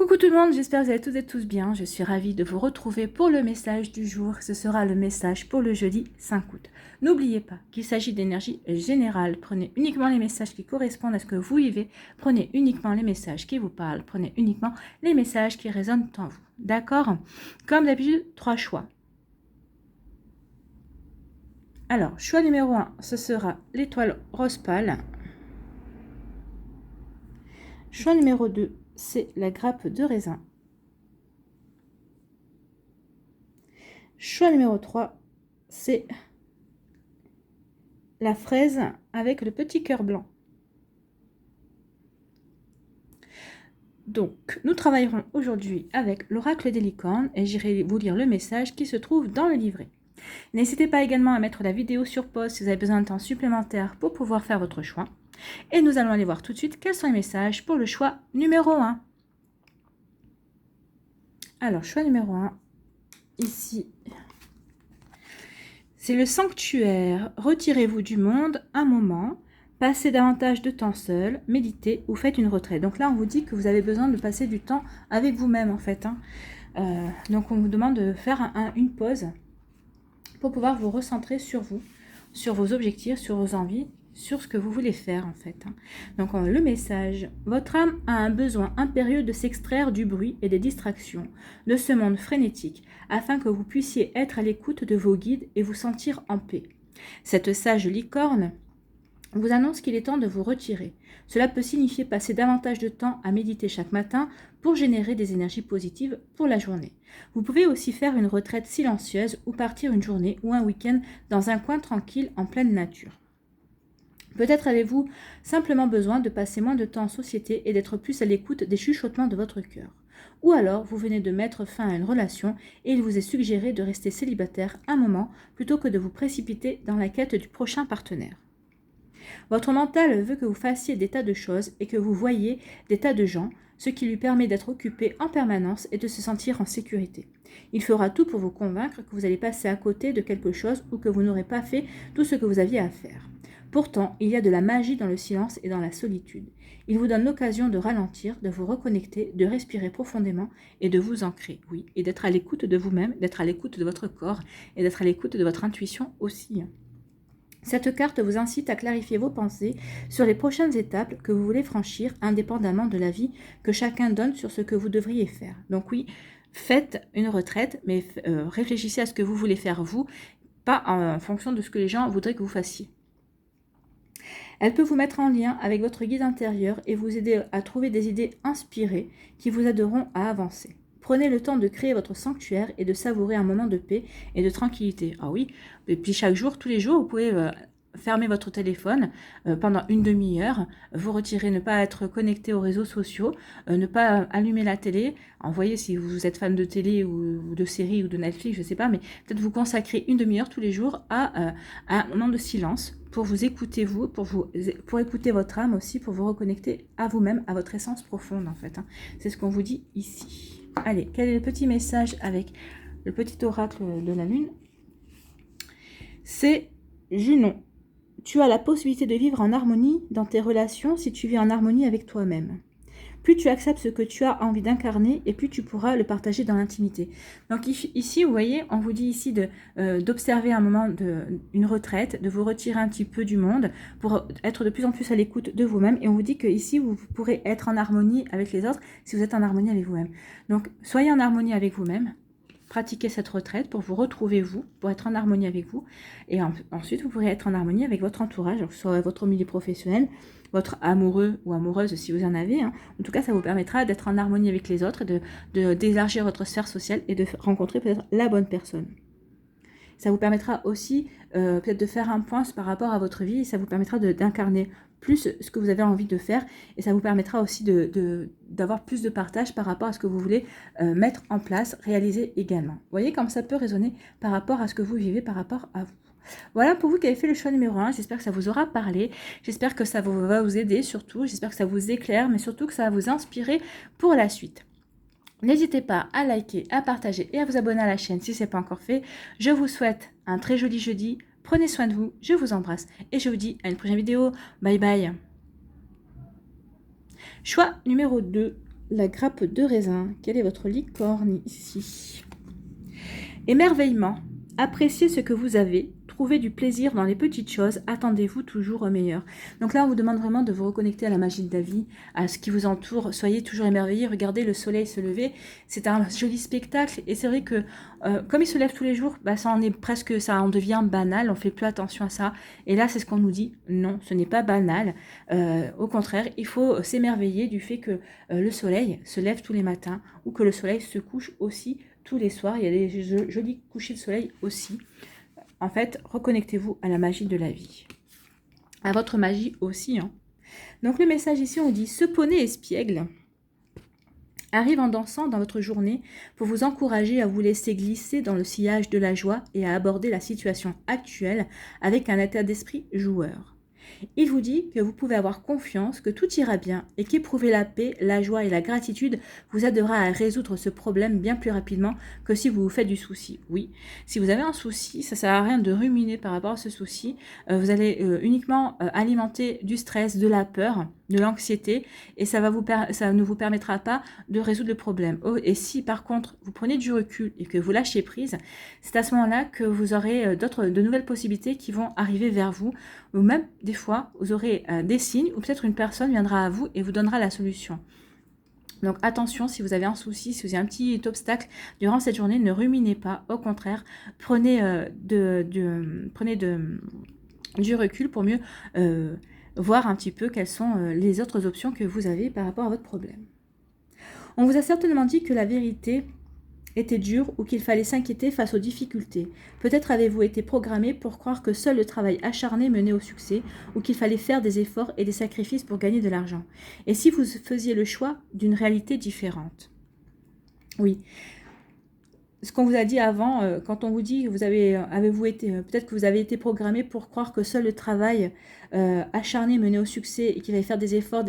Coucou tout le monde, j'espère que vous allez toutes et tous bien. Je suis ravie de vous retrouver pour le message du jour. Ce sera le message pour le jeudi 5 août. N'oubliez pas qu'il s'agit d'énergie générale. Prenez uniquement les messages qui correspondent à ce que vous vivez. Prenez uniquement les messages qui vous parlent. Prenez uniquement les messages qui résonnent en vous. D'accord? Comme d'habitude, 3 choix. Alors, choix numéro 1, ce sera l'étoile rose pâle. Choix numéro 2, c'est la grappe de raisin. Choix numéro 3, c'est la fraise avec le petit cœur blanc. Donc, nous travaillerons aujourd'hui avec l'oracle des licornes et j'irai vous lire le message qui se trouve dans le livret. N'hésitez pas également à mettre la vidéo sur pause si vous avez besoin de temps supplémentaire pour pouvoir faire votre choix. Et nous allons aller voir tout de suite quels sont les messages pour le choix numéro 1. Alors, choix numéro 1, ici, c'est le sanctuaire. Retirez-vous du monde un moment, passez davantage de temps seul, méditez ou faites une retraite. Donc là, on vous dit que vous avez besoin de passer du temps avec vous-même en fait. Donc on vous demande de faire une pause pour pouvoir vous recentrer sur vous, sur vos objectifs, sur vos envies, sur ce que vous voulez faire en fait. Donc le message, votre âme a un besoin impérieux de s'extraire du bruit et des distractions, de ce monde frénétique, afin que vous puissiez être à l'écoute de vos guides et vous sentir en paix. Cette sage licorne vous annonce qu'il est temps de vous retirer. Cela peut signifier passer davantage de temps à méditer chaque matin pour générer des énergies positives pour la journée. Vous pouvez aussi faire une retraite silencieuse ou partir une journée ou un week-end dans un coin tranquille en pleine nature. Peut-être avez-vous simplement besoin de passer moins de temps en société et d'être plus à l'écoute des chuchotements de votre cœur. Ou alors, vous venez de mettre fin à une relation et il vous est suggéré de rester célibataire un moment plutôt que de vous précipiter dans la quête du prochain partenaire. Votre mental veut que vous fassiez des tas de choses et que vous voyiez des tas de gens, ce qui lui permet d'être occupé en permanence et de se sentir en sécurité. Il fera tout pour vous convaincre que vous allez passer à côté de quelque chose ou que vous n'aurez pas fait tout ce que vous aviez à faire. Pourtant, il y a de la magie dans le silence et dans la solitude. Il vous donne l'occasion de ralentir, de vous reconnecter, de respirer profondément et de vous ancrer, oui, et d'être à l'écoute de vous-même, d'être à l'écoute de votre corps et d'être à l'écoute de votre intuition aussi. Cette carte vous incite à clarifier vos pensées sur les prochaines étapes que vous voulez franchir indépendamment de l'avis que chacun donne sur ce que vous devriez faire. Donc oui, faites une retraite, mais réfléchissez à ce que vous voulez faire vous, pas en fonction de ce que les gens voudraient que vous fassiez. Elle peut vous mettre en lien avec votre guide intérieur et vous aider à trouver des idées inspirées qui vous aideront à avancer. Prenez le temps de créer votre sanctuaire et de savourer un moment de paix et de tranquillité. Ah oui, et puis chaque jour, tous les jours, vous pouvez fermer votre téléphone pendant une demi-heure, vous retirer, ne pas être connecté aux réseaux sociaux, ne pas allumer la télé. Envoyez si vous êtes fan de télé ou de séries ou de Netflix, je ne sais pas, mais peut-être vous consacrer une demi-heure tous les jours à un moment de silence pour vous écouter vous, pour écouter votre âme aussi, pour vous reconnecter à vous-même, à votre essence profonde en fait. C'est ce qu'on vous dit ici. Allez, quel est le petit message avec le petit oracle de la lune? C'est Junon. Tu as la possibilité de vivre en harmonie dans tes relations si tu vis en harmonie avec toi-même. Plus tu acceptes ce que tu as envie d'incarner et plus tu pourras le partager dans l'intimité. Donc ici, vous voyez, on vous dit ici d'observer un moment une retraite, de vous retirer un petit peu du monde pour être de plus en plus à l'écoute de vous-même. Et on vous dit que ici, vous pourrez être en harmonie avec les autres si vous êtes en harmonie avec vous-même. Donc, soyez en harmonie avec vous-même. Pratiquez cette retraite pour vous retrouver vous, pour être en harmonie avec vous. Et ensuite, vous pourrez être en harmonie avec votre entourage, que ce soit votre milieu professionnel, votre amoureux ou amoureuse si vous en avez. En tout cas, ça vous permettra d'être en harmonie avec les autres, d'élargir votre sphère sociale et de rencontrer peut-être la bonne personne. Ça vous permettra aussi peut-être de faire un point par rapport à votre vie et ça vous permettra d'incarner plus ce que vous avez envie de faire et ça vous permettra aussi d'avoir plus de partage par rapport à ce que vous voulez mettre en place, réaliser également. Vous voyez comme ça peut résonner par rapport à ce que vous vivez, par rapport à vous. Voilà pour vous qui avez fait le choix numéro 1, j'espère que ça vous aura parlé, j'espère que ça va vous aider surtout, j'espère que ça vous éclaire, mais surtout que ça va vous inspirer pour la suite. N'hésitez pas à liker, à partager et à vous abonner à la chaîne si ce n'est pas encore fait. Je vous souhaite un très joli jeudi, prenez soin de vous, je vous embrasse et je vous dis à une prochaine vidéo. Bye bye. Choix numéro 2. la grappe de raisin. Quelle est votre licorne ici? Émerveillement. Appréciez ce que vous avez. Trouvez du plaisir dans les petites choses. Attendez-vous toujours au meilleur. Donc là, on vous demande vraiment de vous reconnecter à la magie de la vie, à ce qui vous entoure. Soyez toujours émerveillés. Regardez le soleil se lever. C'est un joli spectacle. Et c'est vrai que comme il se lève tous les jours, bah, ça en est presque, ça en devient banal. On fait plus attention à ça. Et là, c'est ce qu'on nous dit. Non, ce n'est pas banal. Au contraire, il faut s'émerveiller du fait que le soleil se lève tous les matins ou que le soleil se couche aussi tous les soirs. Il y a des jolis couchers de soleil aussi. En fait, reconnectez-vous à la magie de la vie. À votre magie aussi. Hein. Donc le message ici, on dit « Ce poney espiègle arrive en dansant dans votre journée pour vous encourager à vous laisser glisser dans le sillage de la joie et à aborder la situation actuelle avec un état d'esprit joueur. Il vous dit que vous pouvez avoir confiance, que tout ira bien et qu'éprouver la paix, la joie et la gratitude vous aidera à résoudre ce problème bien plus rapidement que si vous vous faites du souci. Oui, si vous avez un souci, ça ne sert à rien de ruminer par rapport à ce souci. Vous allez uniquement alimenter du stress, de la peur, de l'anxiété et ça ne vous permettra pas de résoudre le problème. Oh, et si par contre vous prenez du recul et que vous lâchez prise, c'est à ce moment-là que vous aurez de nouvelles possibilités qui vont arriver vers vous, ou même des fois vous aurez des signes ou peut-être une personne viendra à vous et vous donnera la solution. Donc attention, si vous avez un souci, si vous avez un petit obstacle durant cette journée, ne ruminez pas, au contraire, prenez du recul pour mieux voir un petit peu quelles sont les autres options que vous avez par rapport à votre problème. On vous a certainement dit que la vérité était dure ou qu'il fallait s'inquiéter face aux difficultés. Peut-être avez-vous été programmé pour croire que seul le travail acharné menait au succès ou qu'il fallait faire des efforts et des sacrifices pour gagner de l'argent. Et si vous faisiez le choix d'une réalité différente? Oui. Ce qu'on vous a dit avant, quand on vous dit, avez-vous été, peut-être que vous avez été programmé pour croire que seul le travail acharné menait au succès et qu'il fallait faire des efforts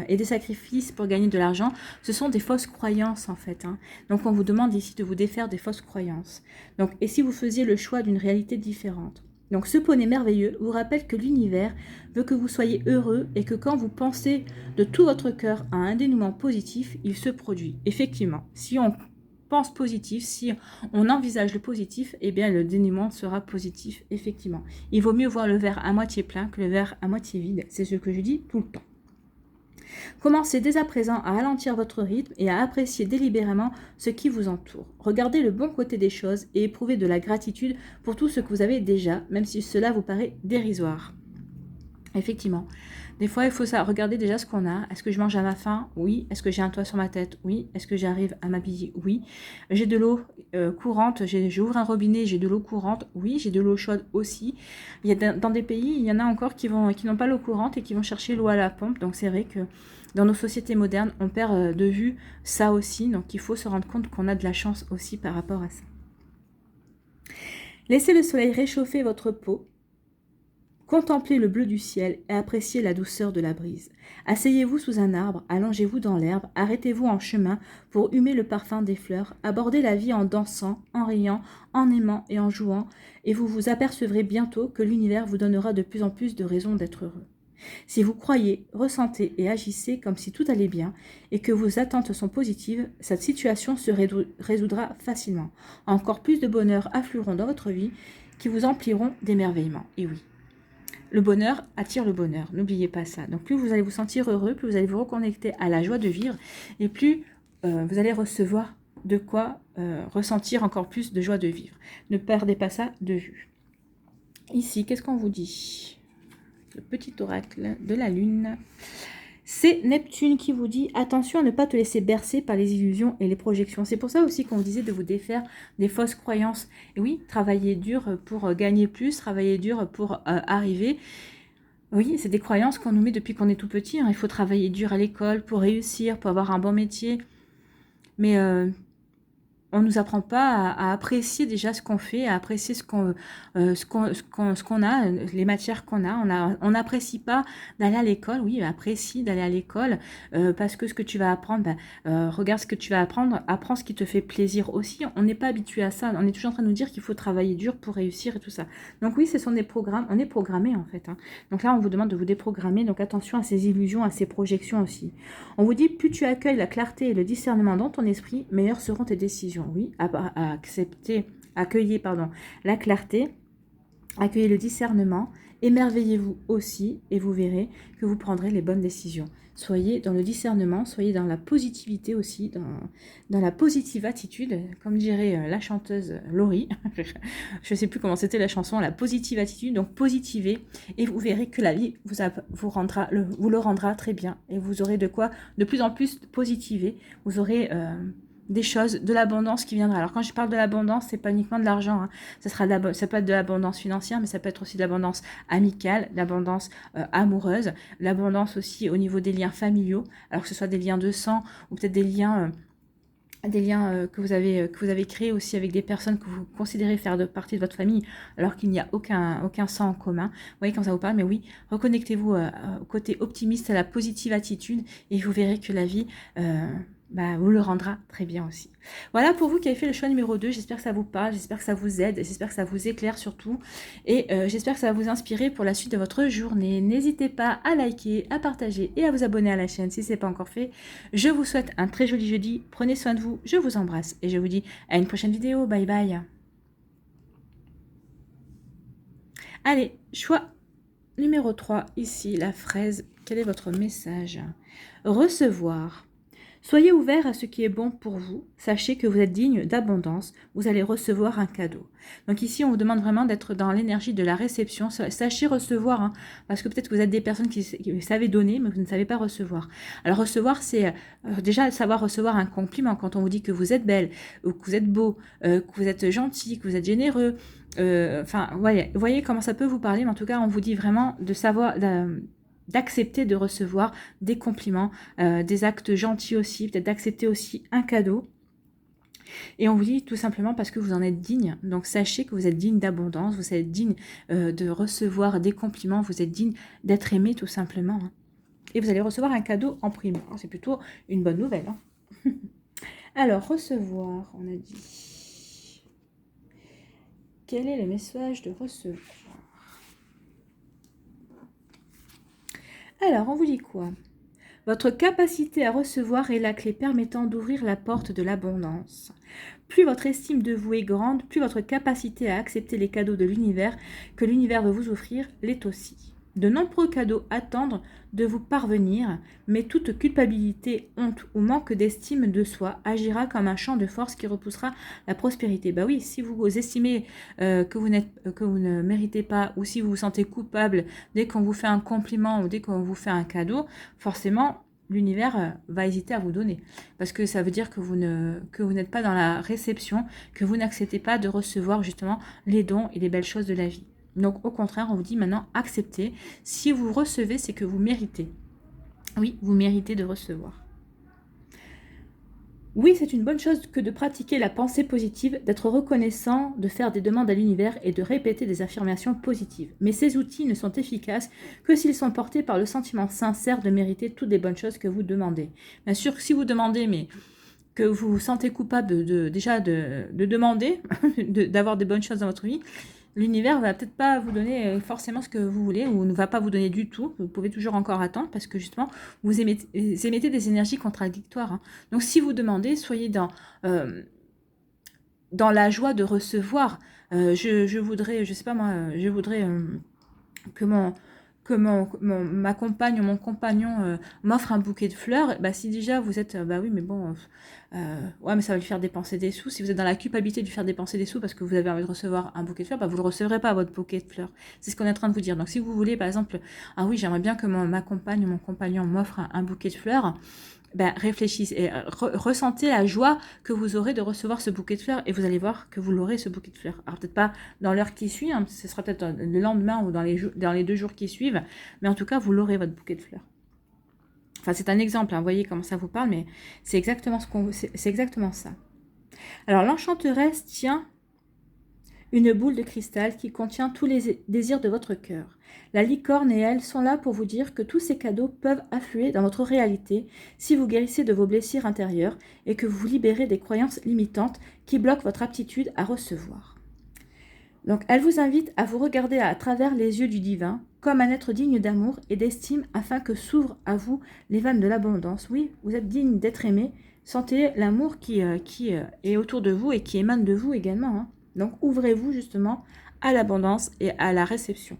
et des sacrifices pour gagner de l'argent, ce sont des fausses croyances en fait. Hein. Donc on vous demande ici de vous défaire des fausses croyances. Donc, et si vous faisiez le choix d'une réalité différente? Donc ce poney merveilleux vous rappelle que l'univers veut que vous soyez heureux et que quand vous pensez de tout votre cœur à un dénouement positif, il se produit. Effectivement, si on pense positif, si on envisage le positif, eh bien le dénouement sera positif, effectivement. Il vaut mieux voir le verre à moitié plein que le verre à moitié vide, c'est ce que je dis tout le temps. Commencez dès à présent à ralentir votre rythme et à apprécier délibérément ce qui vous entoure. Regardez le bon côté des choses et éprouvez de la gratitude pour tout ce que vous avez déjà, même si cela vous paraît dérisoire. Effectivement. Des fois, il faut ça, regarder déjà ce qu'on a. Est-ce que je mange à ma faim? Oui. Est-ce que j'ai un toit sur ma tête? Oui. Est-ce que j'arrive à m'habiller? Oui. J'ai de l'eau courante. J'ouvre un robinet, j'ai de l'eau courante. Oui. J'ai de l'eau chaude aussi. Il y a dans des pays, il y en a encore qui n'ont pas l'eau courante et qui vont chercher l'eau à la pompe. Donc, c'est vrai que dans nos sociétés modernes, on perd de vue ça aussi. Donc, il faut se rendre compte qu'on a de la chance aussi par rapport à ça. Laissez le soleil réchauffer votre peau. Contemplez le bleu du ciel et appréciez la douceur de la brise. Asseyez-vous sous un arbre, allongez-vous dans l'herbe, arrêtez-vous en chemin pour humer le parfum des fleurs, abordez la vie en dansant, en riant, en aimant et en jouant, et vous vous apercevrez bientôt que l'univers vous donnera de plus en plus de raisons d'être heureux. Si vous croyez, ressentez et agissez comme si tout allait bien et que vos attentes sont positives, cette situation se résoudra facilement. Encore plus de bonheur afflueront dans votre vie qui vous empliront d'émerveillement. Et oui. Le bonheur attire le bonheur, n'oubliez pas ça. Donc plus vous allez vous sentir heureux, plus vous allez vous reconnecter à la joie de vivre et plus vous allez recevoir de quoi ressentir encore plus de joie de vivre. Ne perdez pas ça de vue. Ici, qu'est-ce qu'on vous dit? Le petit oracle de la lune. C'est Neptune qui vous dit attention à ne pas te laisser bercer par les illusions et les projections. C'est pour ça aussi qu'on vous disait de vous défaire des fausses croyances. Et oui, travailler dur pour gagner plus, travailler dur pour arriver. Oui, c'est des croyances qu'on nous met depuis qu'on est tout petit. Hein. Il faut travailler dur à l'école pour réussir, pour avoir un bon métier. Mais on nous apprend pas à apprécier déjà ce qu'on fait, à apprécier ce qu'on a, les matières qu'on a. On n'apprécie pas d'aller à l'école. Oui, apprécie d'aller à l'école parce que ce que tu vas apprendre, regarde ce que tu vas apprendre, apprends ce qui te fait plaisir aussi. On n'est pas habitué à ça. On est toujours en train de nous dire qu'il faut travailler dur pour réussir et tout ça. Donc oui, ce sont des programmes. On est programmé en fait. Hein. Donc là, on vous demande de vous déprogrammer. Donc attention à ces illusions, à ces projections aussi. On vous dit, plus tu accueilles la clarté et le discernement dans ton esprit, meilleures seront tes décisions. Oui, accueillez la clarté, accueillez le discernement, émerveillez-vous aussi et vous verrez que vous prendrez les bonnes décisions. Soyez dans le discernement, soyez dans la positivité aussi, dans la positive attitude, comme dirait la chanteuse Laurie. Je ne sais plus comment c'était la chanson, la positive attitude. Donc positivez et vous verrez que la vie vous le rendra très bien. Et vous aurez de quoi de plus en plus positiver. Vous aurez des choses, de l'abondance qui viendra. Alors quand je parle de l'abondance, c'est pas uniquement de l'argent. Hein. Ça peut être de l'abondance financière, mais ça peut être aussi de l'abondance amicale, de l'abondance amoureuse, l'abondance aussi au niveau des liens familiaux, alors que ce soit des liens de sang ou peut-être des liens que vous avez créés aussi avec des personnes que vous considérez faire partie de votre famille, alors qu'il n'y a aucun sang en commun. Vous voyez quand ça vous parle, mais oui, reconnectez-vous au côté optimiste, à la positive attitude, et vous verrez que la vie vous le rendra très bien aussi. Voilà pour vous qui avez fait le choix numéro 2. J'espère que ça vous parle, j'espère que ça vous aide, j'espère que ça vous éclaire surtout. Et j'espère que ça va vous inspirer pour la suite de votre journée. N'hésitez pas à liker, à partager et à vous abonner à la chaîne si ce n'est pas encore fait. Je vous souhaite un très joli jeudi. Prenez soin de vous, je vous embrasse et je vous dis à une prochaine vidéo. Bye bye. Allez, choix numéro 3, ici, la fraise. Quel est votre message? Recevoir. Soyez ouvert à ce qui est bon pour vous. Sachez que vous êtes digne d'abondance. Vous allez recevoir un cadeau. Donc ici, on vous demande vraiment d'être dans l'énergie de la réception. Sachez recevoir, hein, parce que peut-être que vous êtes des personnes qui savent donner, mais vous ne savez pas recevoir. Alors recevoir, c'est déjà savoir recevoir un compliment. Quand on vous dit que vous êtes belle, ou que vous êtes beau, que vous êtes gentil, que vous êtes généreux. Voyez comment ça peut vous parler. Mais en tout cas, on vous dit vraiment de savoir... d'accepter de recevoir des compliments, des actes gentils aussi, peut-être d'accepter aussi un cadeau. Et on vous dit tout simplement parce que vous en êtes digne. Donc sachez que vous êtes digne d'abondance, vous êtes digne de recevoir des compliments, vous êtes digne d'être aimé tout simplement. Hein. Et vous allez recevoir un cadeau en prime. C'est plutôt une bonne nouvelle. Hein. Alors, recevoir, on a dit. Quel est le message de recevoir? Alors, on vous dit quoi? Votre capacité à recevoir est la clé permettant d'ouvrir la porte de l'abondance. Plus votre estime de vous est grande, plus votre capacité à accepter les cadeaux de l'univers que l'univers veut vous offrir l'est aussi. De nombreux cadeaux attendent de vous parvenir, mais toute culpabilité, honte ou manque d'estime de soi agira comme un champ de force qui repoussera la prospérité. Bah oui, si vous estimez que vous ne méritez pas, ou si vous vous sentez coupable dès qu'on vous fait un compliment ou dès qu'on vous fait un cadeau, forcément, l'univers va hésiter à vous donner. Parce que ça veut dire que vous n'êtes pas dans la réception, que vous n'acceptez pas de recevoir justement les dons et les belles choses de la vie. Donc au contraire, on vous dit maintenant, acceptez. Si vous recevez, c'est que vous méritez. Oui, vous méritez de recevoir. Oui, c'est une bonne chose que de pratiquer la pensée positive, d'être reconnaissant, de faire des demandes à l'univers et de répéter des affirmations positives. Mais ces outils ne sont efficaces que s'ils sont portés par le sentiment sincère de mériter toutes les bonnes choses que vous demandez. Bien sûr, si vous demandez, mais que vous vous sentez coupable de demander, d'avoir des bonnes choses dans votre vie, l'univers va peut-être pas vous donner forcément ce que vous voulez ou ne va pas vous donner du tout. Vous pouvez toujours encore attendre parce que justement, vous émettez des énergies contradictoires. Hein. Donc si vous demandez, soyez dans la joie de recevoir. Je voudrais, je sais pas moi, je voudrais que ma compagne ou mon compagnon m'offre un bouquet de fleurs, bah si déjà vous êtes, bah oui mais bon, ouais mais ça va lui faire dépenser des sous, si vous êtes dans la culpabilité de lui faire dépenser des sous parce que vous avez envie de recevoir un bouquet de fleurs, bah vous ne le recevrez pas votre bouquet de fleurs, c'est ce qu'on est en train de vous dire. Donc si vous voulez par exemple, ah oui j'aimerais bien que ma compagne ou mon compagnon m'offre un bouquet de fleurs, ben, réfléchissez et ressentez la joie que vous aurez de recevoir ce bouquet de fleurs et vous allez voir que vous l'aurez ce bouquet de fleurs. Alors peut-être pas dans l'heure qui suit, hein, ce sera peut-être le lendemain ou dans les 2 jours qui suivent, mais en tout cas vous l'aurez votre bouquet de fleurs. Enfin c'est un exemple, hein, vous voyez comment ça vous parle, mais c'est exactement c'est exactement ça. Alors, l'enchanteresse tient une boule de cristal qui contient tous les désirs de votre cœur. La licorne et elle sont là pour vous dire que tous ces cadeaux peuvent affluer dans votre réalité si vous guérissez de vos blessures intérieures et que vous vous libérez des croyances limitantes qui bloquent votre aptitude à recevoir. Donc, elle vous invite à vous regarder à travers les yeux du divin, comme un être digne d'amour et d'estime, afin que s'ouvrent à vous les vannes de l'abondance. Oui, vous êtes digne d'être aimé. Sentez l'amour qui est autour de vous et qui émane de vous également. Hein. Donc, ouvrez-vous justement à l'abondance et à la réception.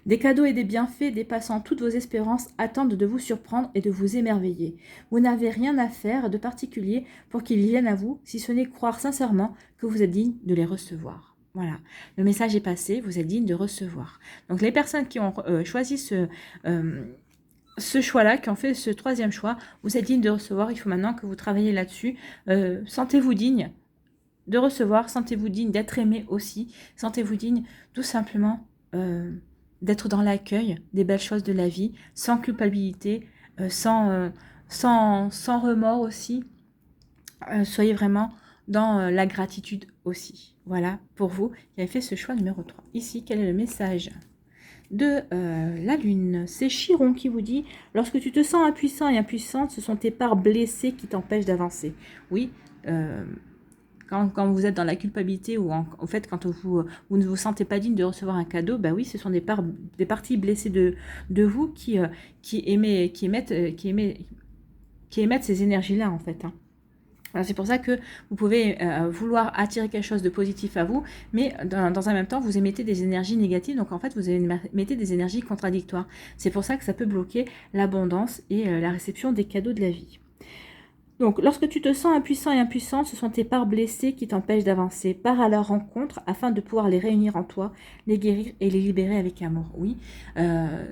Des cadeaux et des bienfaits dépassant toutes vos espérances attendent de vous surprendre et de vous émerveiller. Vous n'avez rien à faire de particulier pour qu'ils viennent à vous, si ce n'est croire sincèrement que vous êtes digne de les recevoir. Voilà, le message est passé, vous êtes digne de recevoir. Donc les personnes qui ont choisi ce choix-là, qui ont fait ce troisième choix, vous êtes digne de recevoir, il faut maintenant que vous travaillez là-dessus. Sentez-vous digne de recevoir, sentez-vous digne d'être aimé aussi, sentez-vous digne tout simplement d'être dans l'accueil des belles choses de la vie, sans culpabilité, sans remords aussi. Soyez vraiment dans la gratitude aussi. Voilà, pour vous qui avez fait ce choix numéro 3. Ici, quel est le message de la Lune? C'est Chiron qui vous dit « Lorsque tu te sens impuissant et impuissante, ce sont tes parts blessées qui t'empêchent d'avancer. » Oui, quand vous êtes dans la culpabilité ou en fait quand vous ne vous sentez pas digne de recevoir un cadeau, bah oui, ce sont des parties blessées de vous qui émettent ces énergies-là en fait. Hein. C'est pour ça que vous pouvez vouloir attirer quelque chose de positif à vous, mais dans un même temps, vous émettez des énergies négatives. Donc, en fait, vous émettez des énergies contradictoires. C'est pour ça que ça peut bloquer l'abondance et la réception des cadeaux de la vie. Donc, lorsque tu te sens impuissant et impuissante, ce sont tes parts blessées qui t'empêchent d'avancer. Pars à leur rencontre afin de pouvoir les réunir en toi, les guérir et les libérer avec amour. Oui,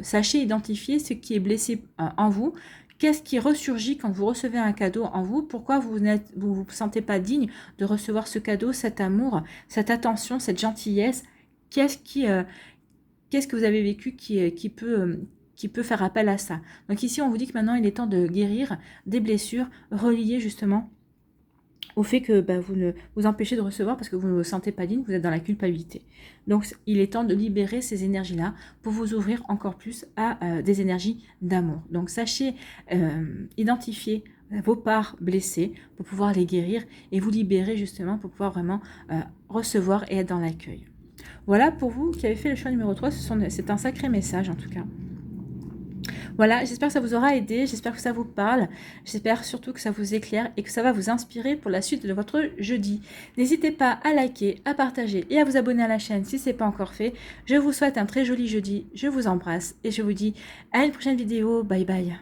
sachez identifier ce qui est blessé en vous. Qu'est-ce qui ressurgit quand vous recevez un cadeau en vous? Pourquoi vous vous sentez pas digne de recevoir ce cadeau, cet amour, cette attention, cette gentillesse? Qu'est-ce que vous avez vécu qui peut faire appel à ça? Donc ici, on vous dit que maintenant, il est temps de guérir des blessures reliées justement au fait que vous ne vous empêchez de recevoir parce que vous ne vous sentez pas digne, vous êtes dans la culpabilité. Donc, il est temps de libérer ces énergies-là pour vous ouvrir encore plus à des énergies d'amour. Donc, sachez identifier vos parts blessées pour pouvoir les guérir et vous libérer justement pour pouvoir vraiment recevoir et être dans l'accueil. Voilà pour vous qui avez fait le choix numéro 3, c'est un sacré message en tout cas. Voilà, j'espère que ça vous aura aidé, j'espère que ça vous parle, j'espère surtout que ça vous éclaire et que ça va vous inspirer pour la suite de votre jeudi. N'hésitez pas à liker, à partager et à vous abonner à la chaîne si ce n'est pas encore fait. Je vous souhaite un très joli jeudi, je vous embrasse et je vous dis à une prochaine vidéo, bye bye.